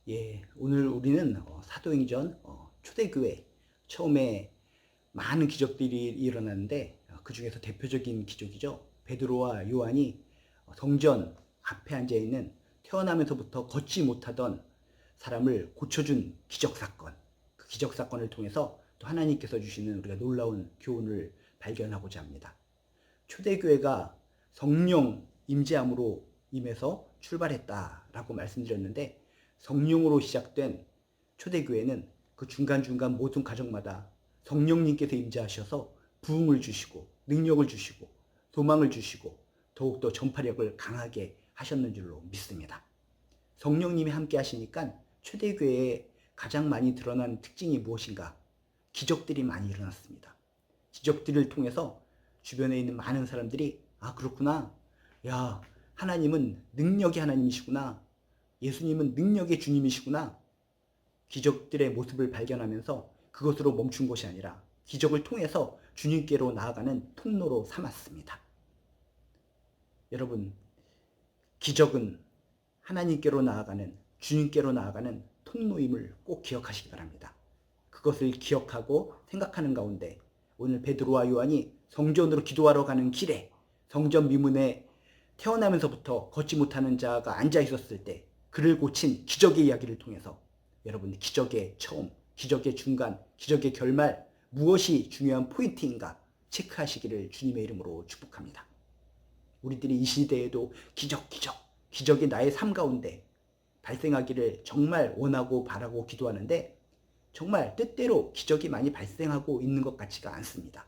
예, 오늘 우리는 사도행전 초대교회 처음에 많은 기적들이 일어났는데 그 중에서 대표적인 기적이죠. 베드로와 요한이 성전 앞에 앉아 있는 태어나면서부터 걷지 못하던 사람을 고쳐준 기적 사건. 그 기적 사건을 통해서 또 하나님께서 주시는 우리가 놀라운 교훈을 발견하고자 합니다. 초대교회가 성령 임재함으로 임해서 출발했다라고 말씀드렸는데, 성령으로 시작된 초대교회는 그 중간중간 모든 가정마다 성령님께서 임재하셔서 부흥을 주시고 능력을 주시고 소망을 주시고 더욱더 전파력을 강하게 하셨는 줄로 믿습니다. 성령님이 함께 하시니까 초대교회에 가장 많이 드러난 특징이 무엇인가? 기적들이 많이 일어났습니다. 기적들을 통해서 주변에 있는 많은 사람들이 그렇구나. 야, 하나님은 능력의 하나님이시구나. 예수님은 능력의 주님이시구나. 기적들의 모습을 발견하면서 그것으로 멈춘 것이 아니라 기적을 통해서 주님께로 나아가는 통로로 삼았습니다. 여러분, 기적은 하나님께로 나아가는, 주님께로 나아가는 통로임을 꼭 기억하시기 바랍니다. 그것을 기억하고 생각하는 가운데 오늘 베드로와 요한이 성전으로 기도하러 가는 길에 성전 미문에 태어나면서부터 걷지 못하는 자가 앉아 있었을 때 그를 고친 기적의 이야기를 통해서 여러분, 기적의 처음, 기적의 중간, 기적의 결말, 무엇이 중요한 포인트인가 체크하시기를 주님의 이름으로 축복합니다. 우리들이 이 시대에도 기적이 나의 삶 가운데 발생하기를 정말 원하고 바라고 기도하는데 정말 뜻대로 기적이 많이 발생하고 있는 것 같지가 않습니다.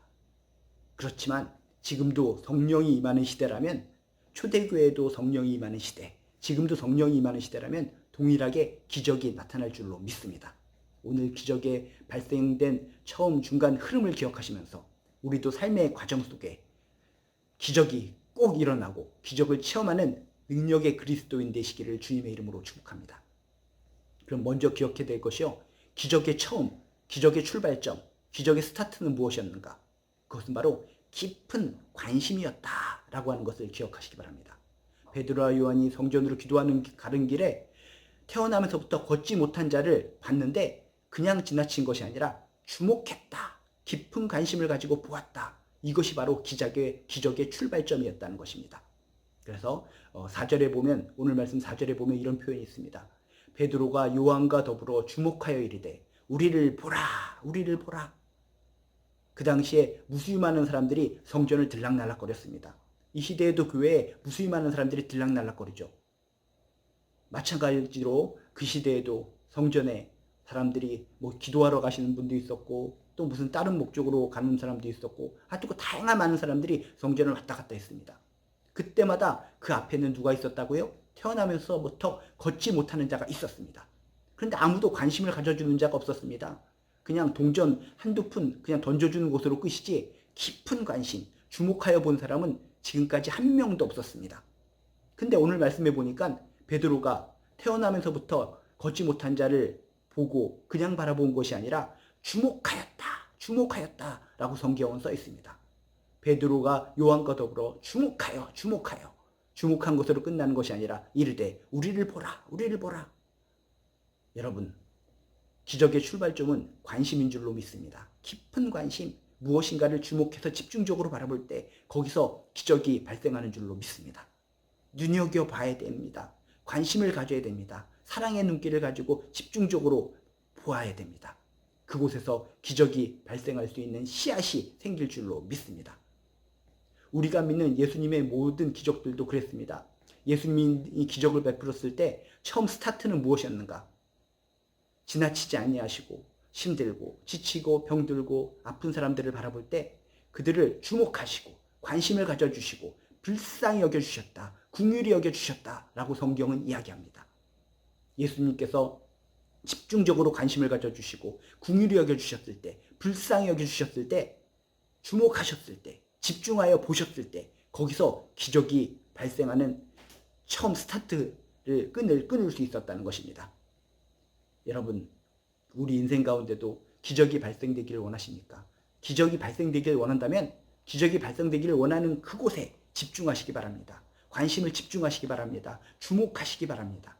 그렇지만 지금도 성령이 임하는 시대라면, 초대교회도 성령이 임하는 시대, 지금도 성령이 임하는 시대라면 동일하게 기적이 나타날 줄로 믿습니다. 오늘 기적에 발생된 처음 중간 흐름을 기억하시면서 우리도 삶의 과정 속에 기적이 꼭 일어나고 기적을 체험하는 능력의 그리스도인 되시기를 주님의 이름으로 축복합니다. 그럼 먼저 기억해야 될 것이요, 기적의 처음, 기적의 출발점, 기적의 스타트는 무엇이었는가? 그것은 바로 깊은 관심이었다라고 하는 것을 기억하시기 바랍니다. 베드로와 요한이 성전으로 가는 길에 태어나면서부터 걷지 못한 자를 봤는데 그냥 지나친 것이 아니라 주목했다. 깊은 관심을 가지고 보았다. 이것이 바로 기적의 출발점이었다는 것입니다. 그래서 4절에 보면, 오늘 말씀 4절에 보면 이런 표현이 있습니다. 베드로가 요한과 더불어 주목하여 이르되 우리를 보라, 우리를 보라. 그 당시에 무수히 많은 사람들이 성전을 들락날락거렸습니다. 이 시대에도 교회에 무수히 많은 사람들이 들락날락거리죠. 마찬가지로 그 시대에도 성전에 사람들이 기도하러 가시는 분도 있었고 또 무슨 다른 목적으로 가는 사람도 있었고 하여튼 다양한 많은 사람들이 성전을 왔다 갔다 했습니다. 그때마다 그 앞에는 누가 있었다고요? 태어나면서부터 걷지 못하는 자가 있었습니다. 그런데 아무도 관심을 가져주는 자가 없었습니다. 그냥 동전 한두 푼 그냥 던져주는 것으로 끝이지 깊은 관심, 주목하여 본 사람은 지금까지 한 명도 없었습니다. 근데 오늘 말씀해 보니까 베드로가 태어나면서부터 걷지 못한 자를 보고 그냥 바라본 것이 아니라 주목하였다 라고 성경은 써 있습니다. 베드로가 요한과 더불어 주목한 것으로 끝나는 것이 아니라 이르되 우리를 보라, 우리를 보라. 여러분, 기적의 출발점은 관심인 줄로 믿습니다. 깊은 관심, 무엇인가를 주목해서 집중적으로 바라볼 때 거기서 기적이 발생하는 줄로 믿습니다. 눈여겨봐야 됩니다. 관심을 가져야 됩니다. 사랑의 눈길을 가지고 집중적으로 보아야 됩니다. 그곳에서 기적이 발생할 수 있는 씨앗이 생길 줄로 믿습니다. 우리가 믿는 예수님의 모든 기적들도 그랬습니다. 예수님이 기적을 베풀었을 때 처음 스타트는 무엇이었는가? 지나치지 아니하시고 힘들고 지치고 병들고 아픈 사람들을 바라볼 때 그들을 주목하시고 관심을 가져주시고 불쌍히 여겨주셨다, 긍휼히 여겨주셨다라고 성경은 이야기합니다. 예수님께서 집중적으로 관심을 가져주시고 긍휼히 여겨주셨을 때, 불쌍히 여겨주셨을 때, 주목하셨을 때, 집중하여 보셨을 때 거기서 기적이 발생하는 처음 스타트를 끊을 수 있었다는 것입니다. 여러분, 우리 인생 가운데도 기적이 발생되기를 원하십니까? 기적이 발생되기를 원한다면 기적이 발생되기를 원하는 그곳에 집중하시기 바랍니다. 관심을 집중하시기 바랍니다. 주목하시기 바랍니다.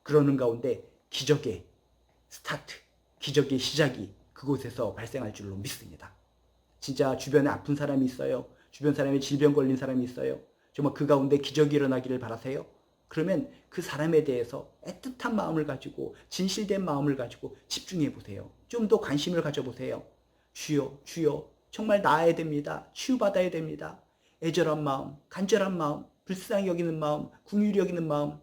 그러는 가운데 기적의 스타트, 기적의 시작이 그곳에서 발생할 줄로 믿습니다. 진짜 주변에 아픈 사람이 있어요. 주변 사람이 질병 걸린 사람이 있어요. 정말 그 가운데 기적이 일어나기를 바라세요. 그러면 그 사람에 대해서 애틋한 마음을 가지고 진실된 마음을 가지고 집중해 보세요. 좀 더 관심을 가져보세요. 주여, 주여, 정말 나아야 됩니다. 치유받아야 됩니다. 애절한 마음, 간절한 마음, 불쌍히 여기는 마음, 긍휼히 여기는 마음,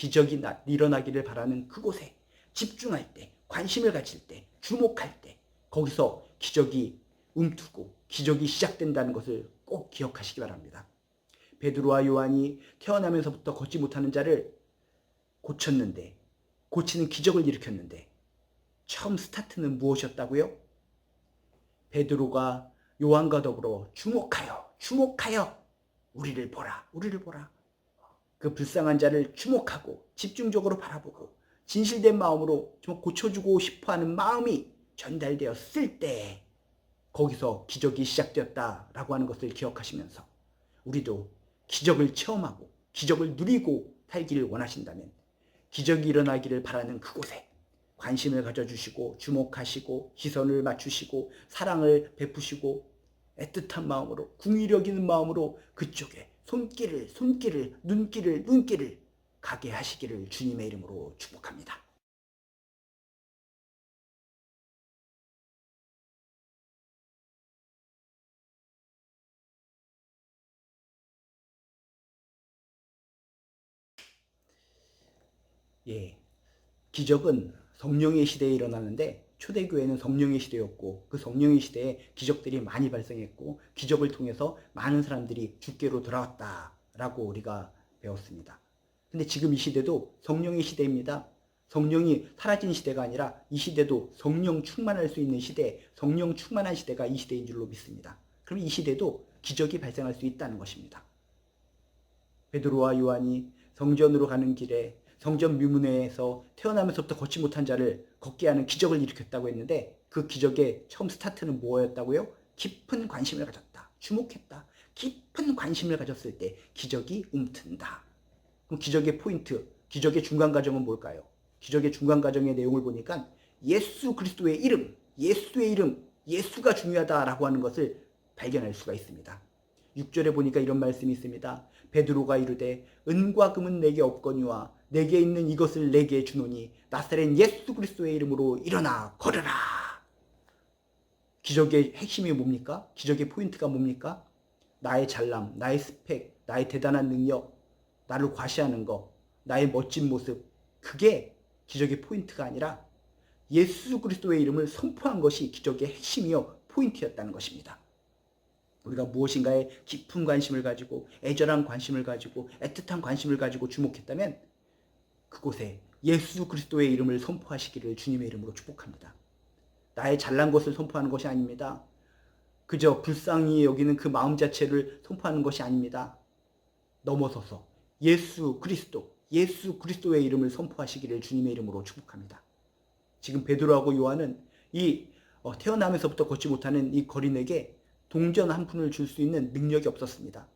기적이 일어나기를 바라는 그곳에 집중할 때, 관심을 가질 때, 주목할 때, 거기서 기적이 움트고 기적이 시작된다는 것을 꼭 기억하시기 바랍니다. 베드로와 요한이 태어나면서부터 걷지 못하는 자를 고쳤는데, 고치는 기적을 일으켰는데, 처음 스타트는 무엇이었다고요? 베드로가 요한과 더불어 주목하여, 주목하여 우리를 보라, 우리를 보라. 그 불쌍한 자를 주목하고 집중적으로 바라보고 진실된 마음으로 좀 고쳐주고 싶어하는 마음이 전달되었을 때 거기서 기적이 시작되었다라고 하는 것을 기억하시면서 우리도 기적을 체험하고 기적을 누리고 살기를 원하신다면 기적이 일어나기를 바라는 그곳에 관심을 가져주시고 주목하시고 시선을 맞추시고 사랑을 베푸시고 애틋한 마음으로 긍휼히 여기는 마음으로 그쪽에 손길을 눈길을 가게 하시기를 주님의 이름으로 축복합니다. 예, 기적은 성령의 시대에 일어나는데 초대교회는 성령의 시대였고 그 성령의 시대에 기적들이 많이 발생했고 기적을 통해서 많은 사람들이 주께로 돌아왔다라고 우리가 배웠습니다. 근데 지금 이 시대도 성령의 시대입니다. 성령이 사라진 시대가 아니라 이 시대도 성령 충만할 수 있는 시대, 성령 충만한 시대가 이 시대인 줄로 믿습니다. 그럼 이 시대도 기적이 발생할 수 있다는 것입니다. 베드로와 요한이 성전으로 가는 길에 성전 묘문에서 태어나면서부터 걷지 못한 자를 걷게 하는 기적을 일으켰다고 했는데 그 기적의 처음 스타트는 뭐였다고요? 깊은 관심을 가졌다. 주목했다. 깊은 관심을 가졌을 때 기적이 움튼다. 그럼 기적의 포인트, 기적의 중간 과정은 뭘까요? 기적의 중간 과정의 내용을 보니까 예수 그리스도의 이름, 예수의 이름, 예수가 중요하다라고 하는 것을 발견할 수가 있습니다. 6절에 보니까 이런 말씀이 있습니다. 베드로가 이르되 은과 금은 내게 없거니와 내게 있는 이것을 내게 주노니 나사렛 예수 그리스도의 이름으로 일어나 걸으라. 기적의 핵심이 뭡니까? 기적의 포인트가 뭡니까? 나의 잘남, 나의 스펙, 나의 대단한 능력, 나를 과시하는 것, 나의 멋진 모습, 그게 기적의 포인트가 아니라 예수 그리스도의 이름을 선포한 것이 기적의 핵심이요 포인트였다는 것입니다. 우리가 무엇인가에 깊은 관심을 가지고 애절한 관심을 가지고 애틋한 관심을 가지고 주목했다면 그곳에 예수 그리스도의 이름을 선포하시기를 주님의 이름으로 축복합니다. 나의 잘난 것을 선포하는 것이 아닙니다. 그저 불쌍히 여기는 그 마음 자체를 선포하는 것이 아닙니다. 넘어서서 예수 그리스도의 이름을 선포하시기를 주님의 이름으로 축복합니다. 지금 베드로하고 요한은 이 태어나면서부터 걷지 못하는 이 거린에게 동전 한 푼을 줄 수 있는 능력이 없었습니다.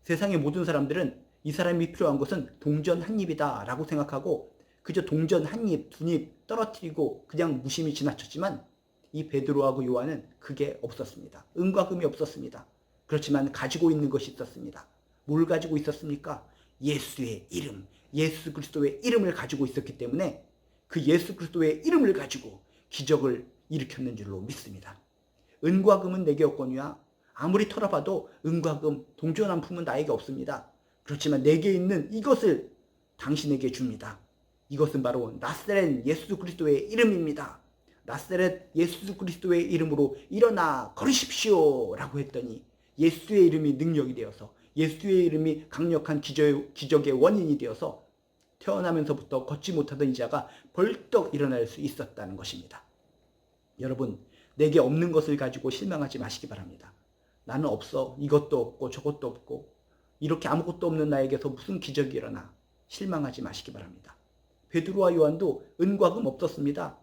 세상의 모든 사람들은 이 사람이 필요한 것은 동전 한 입이다 라고 생각하고 그저 동전 한 입, 두 입 떨어뜨리고 그냥 무심히 지나쳤지만 이 베드로하고 요한은 그게 없었습니다. 은과 금이 없었습니다. 그렇지만 가지고 있는 것이 있었습니다. 뭘 가지고 있었습니까? 예수의 이름, 예수 그리스도의 이름을 가지고 있었기 때문에 그 예수 그리스도의 이름을 가지고 기적을 일으켰는 줄로 믿습니다. 은과 금은 내게 없거니와 아무리 털어봐도 은과 금, 동전 한 푼은 나에게 없습니다. 그렇지만 내게 있는 이것을 당신에게 줍니다. 이것은 바로 나사렛 예수 그리스도의 이름입니다. 나사렛 예수 그리스도의 이름으로 일어나 걸으십시오 라고 했더니 예수의 이름이 능력이 되어서 예수의 이름이 강력한 기적의 원인이 되어서 태어나면서부터 걷지 못하던 이 자가 벌떡 일어날 수 있었다는 것입니다. 여러분, 내게 없는 것을 가지고 실망하지 마시기 바랍니다. 나는 없어. 이것도 없고 저것도 없고 이렇게 아무것도 없는 나에게서 무슨 기적이 일어나. 실망하지 마시기 바랍니다. 베드로와 요한도 은과 금 없었습니다.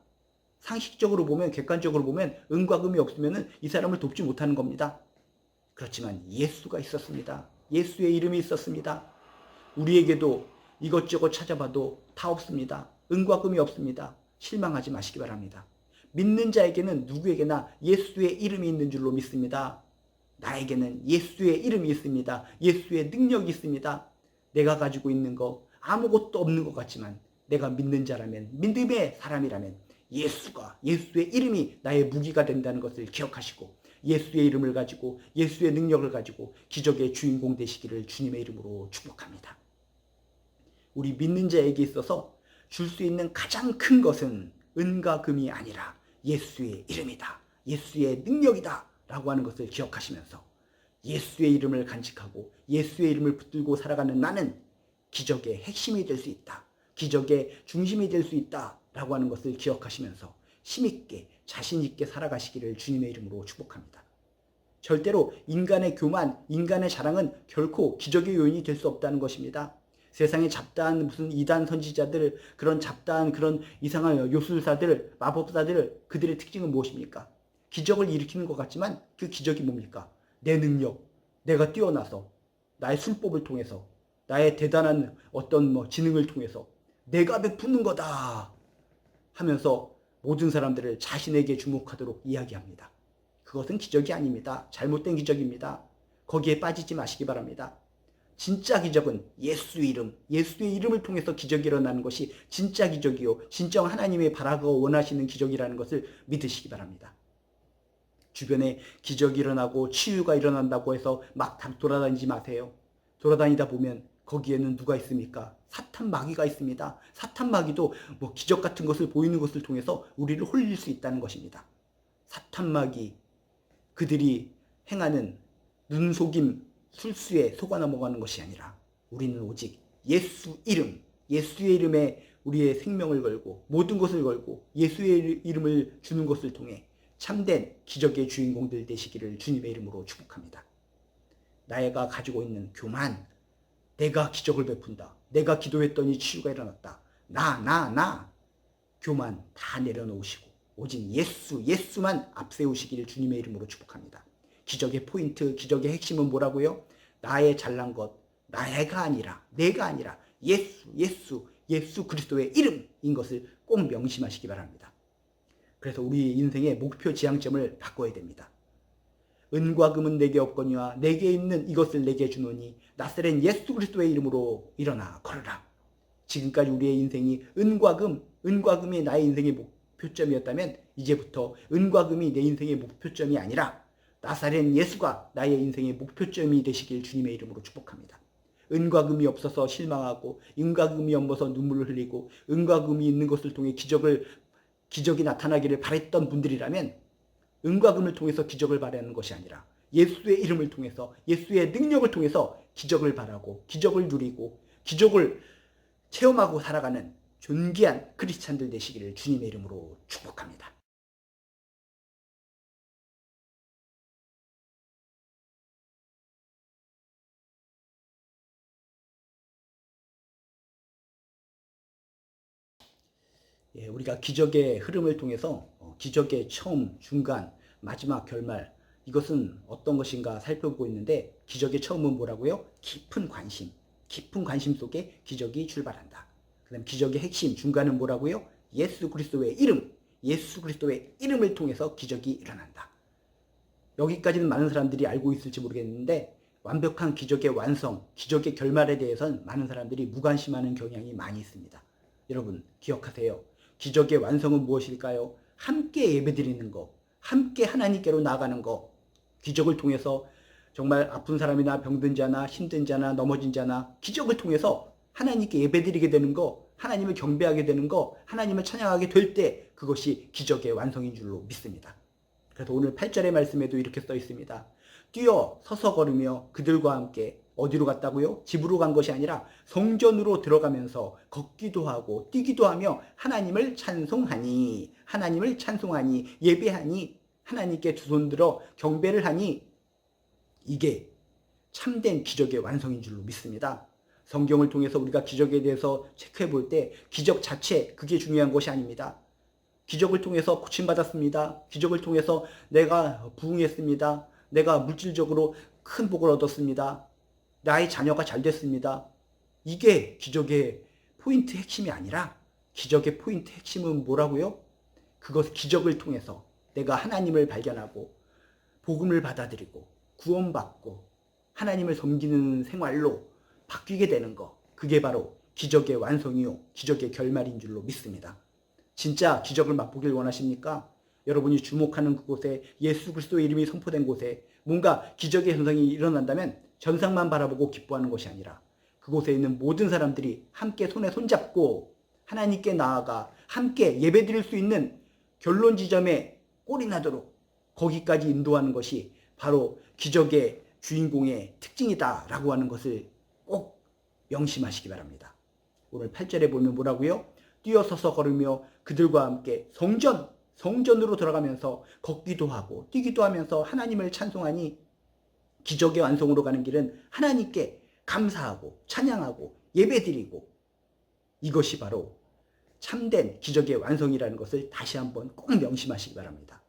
상식적으로 보면 객관적으로 보면 은과 금이 없으면 이 사람을 돕지 못하는 겁니다. 그렇지만 예수가 있었습니다. 예수의 이름이 있었습니다. 우리에게도 이것저것 찾아봐도 다 없습니다. 은과 금이 없습니다. 실망하지 마시기 바랍니다. 믿는 자에게는 누구에게나 예수의 이름이 있는 줄로 믿습니다. 나에게는 예수의 이름이 있습니다. 예수의 능력이 있습니다. 내가 가지고 있는 거 아무것도 없는 것 같지만 내가 믿는 자라면, 믿음의 사람이라면 예수의 이름이 나의 무기가 된다는 것을 기억하시고 예수의 이름을 가지고 예수의 능력을 가지고 기적의 주인공 되시기를 주님의 이름으로 축복합니다. 우리 믿는 자에게 있어서 줄 수 있는 가장 큰 것은 은과 금이 아니라 예수의 이름이다. 예수의 능력이다. 라고 하는 것을 기억하시면서 예수의 이름을 간직하고 예수의 이름을 붙들고 살아가는 나는 기적의 핵심이 될 수 있다. 기적의 중심이 될 수 있다. 라고 하는 것을 기억하시면서 힘있게 자신있게 살아가시기를 주님의 이름으로 축복합니다. 절대로 인간의 교만, 인간의 자랑은 결코 기적의 요인이 될 수 없다는 것입니다. 세상에 잡다한 무슨 이단 선지자들, 그런 잡다한 그런 이상한 요술사들, 마법사들, 그들의 특징은 무엇입니까? 기적을 일으키는 것 같지만 그 기적이 뭡니까? 내 능력, 내가 뛰어나서 나의 술법을 통해서 나의 대단한 어떤 지능을 통해서 내가 베푸는 거다 하면서 모든 사람들을 자신에게 주목하도록 이야기합니다. 그것은 기적이 아닙니다. 잘못된 기적입니다. 거기에 빠지지 마시기 바랍니다. 진짜 기적은 예수의 이름을 통해서 기적이 일어나는 것이 진짜 기적이요, 진정 하나님의 바라고 원하시는 기적이라는 것을 믿으시기 바랍니다. 주변에 기적이 일어나고 치유가 일어난다고 해서 막 돌아다니지 마세요. 돌아다니다 보면 거기에는 누가 있습니까? 사탄 마귀가 있습니다. 사탄 마귀도 기적 같은 것을 보이는 것을 통해서 우리를 홀릴 수 있다는 것입니다. 사탄 마귀, 그들이 행하는 눈속임, 술수에 속아 넘어가는 것이 아니라 우리는 오직 예수의 이름에 우리의 생명을 걸고 모든 것을 걸고 예수의 이름을 주는 것을 통해 참된 기적의 주인공들 되시기를 주님의 이름으로 축복합니다. 나가 가지고 있는 교만, 내가 기적을 베푼다, 내가 기도했더니 치유가 일어났다, 나 교만 다 내려놓으시고 오직 예수만 앞세우시기를 주님의 이름으로 축복합니다. 기적의 포인트, 기적의 핵심은 뭐라고요? 나의 잘난 것, 내가 아니라 예수 그리스도의 이름인 것을 꼭 명심하시기 바랍니다. 그래서 우리 인생의 목표 지향점을 바꿔야 됩니다. 은과 금은 내게 없거니와 내게 있는 이것을 내게 주노니 나사렛 예수 그리스도의 이름으로 일어나 걸어라. 지금까지 우리의 인생이 은과 금이 나의 인생의 목표점이었다면 이제부터 은과 금이 내 인생의 목표점이 아니라 나사렛 예수가 나의 인생의 목표점이 되시길 주님의 이름으로 축복합니다. 은과 금이 없어서 실망하고 은과 금이 없어서 눈물을 흘리고 은과 금이 있는 것을 통해 기적이 나타나기를 바랬던 분들이라면 은과 금을 통해서 기적을 바라는 것이 아니라 예수의 이름을 통해서 예수의 능력을 통해서 기적을 바라고 기적을 누리고 기적을 체험하고 살아가는 존귀한 크리스찬들 되시기를 주님의 이름으로 축복합니다. 우리가 기적의 흐름을 통해서 기적의 처음, 중간, 마지막, 결말, 이것은 어떤 것인가 살펴보고 있는데 기적의 처음은 뭐라고요? 깊은 관심 속에 기적이 출발한다. 그 다음 기적의 핵심, 중간은 뭐라고요? 예수 그리스도의 이름을 통해서 기적이 일어난다. 여기까지는 많은 사람들이 알고 있을지 모르겠는데 완벽한 기적의 완성, 기적의 결말에 대해서는 많은 사람들이 무관심하는 경향이 많이 있습니다. 여러분 기억하세요. 기적의 완성은 무엇일까요? 함께 예배드리는 거, 함께 하나님께로 나아가는 거, 기적을 통해서 정말 아픈 사람이나 병든 자나 힘든 자나 넘어진 자나 기적을 통해서 하나님께 예배드리게 되는 거, 하나님을 경배하게 되는 거, 하나님을 찬양하게 될 때 그것이 기적의 완성인 줄로 믿습니다. 그래서 오늘 8절의 말씀에도 이렇게 써 있습니다. 뛰어 서서 걸으며 그들과 함께 어디로 갔다고요? 집으로 간 것이 아니라 성전으로 들어가면서 걷기도 하고 뛰기도 하며 하나님을 찬송하니 예배하니 하나님께 두 손 들어 경배를 하니 이게 참된 기적의 완성인 줄로 믿습니다. 성경을 통해서 우리가 기적에 대해서 체크해 볼 때 기적 자체 그게 중요한 것이 아닙니다. 기적을 통해서 고침받았습니다. 기적을 통해서 내가 부흥했습니다. 내가 물질적으로 큰 복을 얻었습니다. 나의 자녀가 잘 됐습니다. 이게 기적의 포인트 핵심이 아니라 기적의 포인트 핵심은 뭐라고요? 그것 기적을 통해서 내가 하나님을 발견하고 복음을 받아들이고 구원받고 하나님을 섬기는 생활로 바뀌게 되는 거, 그게 바로 기적의 완성이요 기적의 결말인 줄로 믿습니다. 진짜 기적을 맛보길 원하십니까? 여러분이 주목하는 그곳에 예수 그리스도의 이름이 선포된 곳에 뭔가 기적의 현상이 일어난다면 전상만 바라보고 기뻐하는 것이 아니라 그곳에 있는 모든 사람들이 함께 손에 손잡고 하나님께 나아가 함께 예배드릴 수 있는 결론 지점에 꼴이 나도록 거기까지 인도하는 것이 바로 기적의 주인공의 특징이다라고 하는 것을 꼭 명심하시기 바랍니다. 오늘 8절에 보면 뭐라고요? 뛰어서서 걸으며 그들과 함께 성전으로 들어가면서 걷기도 하고 뛰기도 하면서 하나님을 찬송하니 기적의 완성으로 가는 길은 하나님께 감사하고 찬양하고 예배드리고 이것이 바로 참된 기적의 완성이라는 것을 다시 한번 꼭 명심하시기 바랍니다.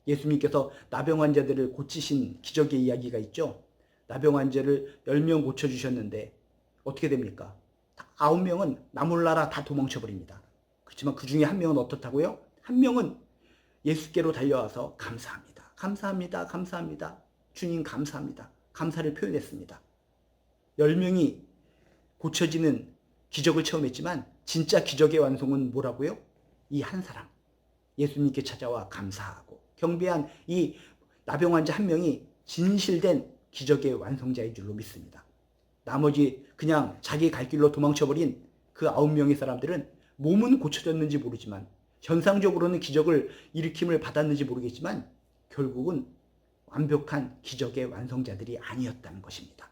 예수님께서 나병 환자들을 고치신 기적의 이야기가 있죠. 나병 환자를 10명 고쳐주셨는데 어떻게 됩니까? 9명은 나 몰라라 다 도망쳐버립니다. 그렇지만 그 중에 한 명은 어떻다고요? 한 명은 예수께로 달려와서 감사합니다. 감사합니다. 감사합니다. 주님 감사합니다. 감사를 표현했습니다. 10명이 고쳐지는 기적을 체험했지만 진짜 기적의 완성은 뭐라고요? 이 한 사람 예수님께 찾아와 감사하고 경배한 이 나병 환자 한 명이 진실된 기적의 완성자인 줄로 믿습니다. 나머지 그냥 자기 갈 길로 도망쳐버린 그 9명의 사람들은 몸은 고쳐졌는지 모르지만 현상적으로는 기적을 일으킴을 받았는지 모르겠지만 결국은 완벽한 기적의 완성자들이 아니었다는 것입니다.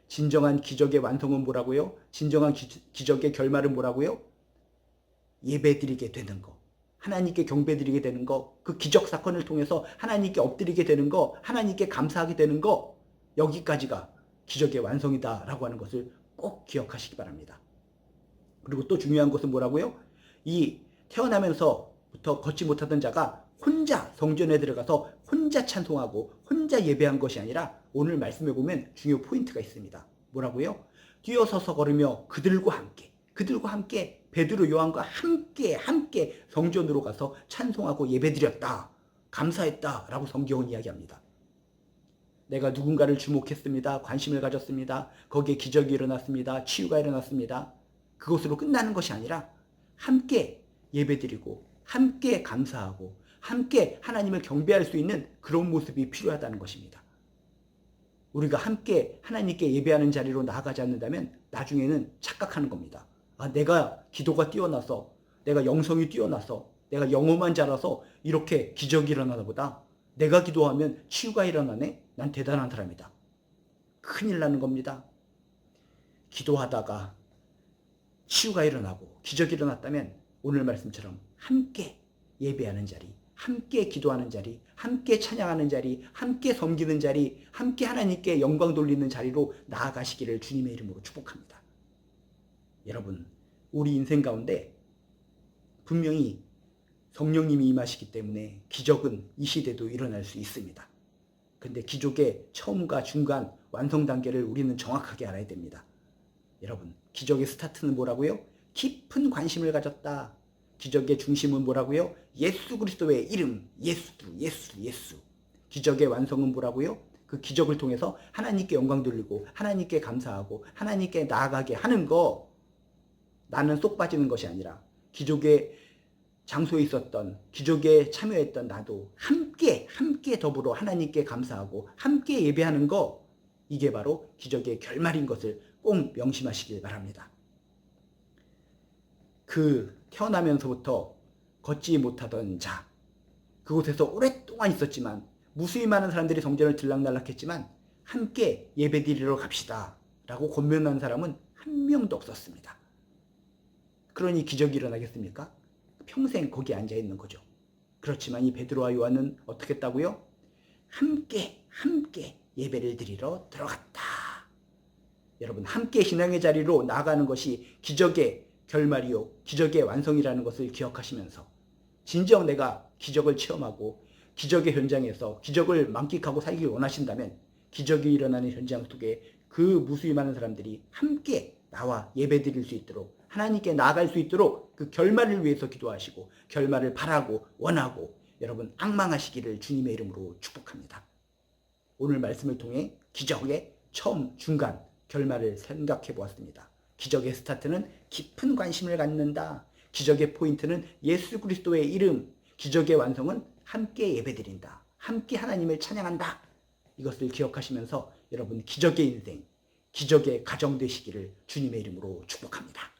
진정한 기적의 완성은 뭐라고요? 진정한 기적의 결말은 뭐라고요? 예배드리게 되는 거, 하나님께 경배드리게 되는 거, 그 기적 사건을 통해서 하나님께 엎드리게 되는 거, 하나님께 감사하게 되는 거, 여기까지가 기적의 완성이다라고 하는 것을 꼭 기억하시기 바랍니다. 그리고 또 중요한 것은 뭐라고요? 이 태어나면서부터 걷지 못하던 자가 혼자 성전에 들어가서 혼자 찬송하고 혼자 예배한 것이 아니라 오늘 말씀해 보면 중요 포인트가 있습니다. 뭐라고요? 뛰어서서 걸으며 그들과 함께 베드로 요한과 함께 성전으로 가서 찬송하고 예배드렸다. 감사했다라고 성경은 이야기합니다. 내가 누군가를 주목했습니다. 관심을 가졌습니다. 거기에 기적이 일어났습니다. 치유가 일어났습니다. 그것으로 끝나는 것이 아니라 함께 예배드리고 함께 감사하고 함께 하나님을 경배할 수 있는 그런 모습이 필요하다는 것입니다. 우리가 함께 하나님께 예배하는 자리로 나아가지 않는다면 나중에는 착각하는 겁니다. 아, 내가 기도가 뛰어나서, 내가 영성이 뛰어나서, 내가 영어만 잘라서 이렇게 기적이 일어나나 보다. 내가 기도하면 치유가 일어나네? 난 대단한 사람이다. 큰일 나는 겁니다. 기도하다가 치유가 일어나고 기적이 일어났다면 오늘 말씀처럼 함께 예배하는 자리, 함께 기도하는 자리, 함께 찬양하는 자리, 함께 섬기는 자리, 함께 하나님께 영광 돌리는 자리로 나아가시기를 주님의 이름으로 축복합니다. 여러분, 우리 인생 가운데 분명히 성령님이 임하시기 때문에 기적은 이 시대도 일어날 수 있습니다. 근데 기적의 처음과 중간, 완성 단계를 우리는 정확하게 알아야 됩니다. 여러분, 기적의 스타트는 뭐라고요? 깊은 관심을 가졌다. 기적의 중심은 뭐라고요? 예수 그리스도의 이름, 예수. 기적의 완성은 뭐라고요? 그 기적을 통해서 하나님께 영광 돌리고 하나님께 감사하고 하나님께 나아가게 하는 거. 나는 쏙 빠지는 것이 아니라 기적의 장소에 있었던, 기적에 참여했던 나도 함께 더불어 하나님께 감사하고 함께 예배하는 거, 이게 바로 기적의 결말인 것을 꼭 명심하시길 바랍니다. 그 태어나면서부터 걷지 못하던 자, 그곳에서 오랫동안 있었지만 무수히 많은 사람들이 성전을 들락날락했지만 함께 예배드리러 갑시다 라고 권면한 사람은 한 명도 없었습니다. 그러니 기적이 일어나겠습니까? 평생 거기 앉아있는 거죠. 그렇지만 이 베드로와 요한은 어떻게 했다고요? 함께 예배를 드리러 들어갔다. 여러분, 함께 신앙의 자리로 나아가는 것이 기적의 결말이요 기적의 완성이라는 것을 기억하시면서 진정 내가 기적을 체험하고 기적의 현장에서 기적을 만끽하고 살길 원하신다면 기적이 일어나는 현장 속에 그 무수히 많은 사람들이 함께 나와 예배 드릴 수 있도록 하나님께 나아갈 수 있도록 그 결말을 위해서 기도하시고 결말을 바라고 원하고 여러분 앙망하시기를 주님의 이름으로 축복합니다. 오늘 말씀을 통해 기적의 처음, 중간, 결말을 생각해 보았습니다. 기적의 스타트는 깊은 관심을 갖는다. 기적의 포인트는 예수 그리스도의 이름, 기적의 완성은 함께 예배드린다. 함께 하나님을 찬양한다. 이것을 기억하시면서 여러분 기적의 인생, 기적의 가정 되시기를 주님의 이름으로 축복합니다.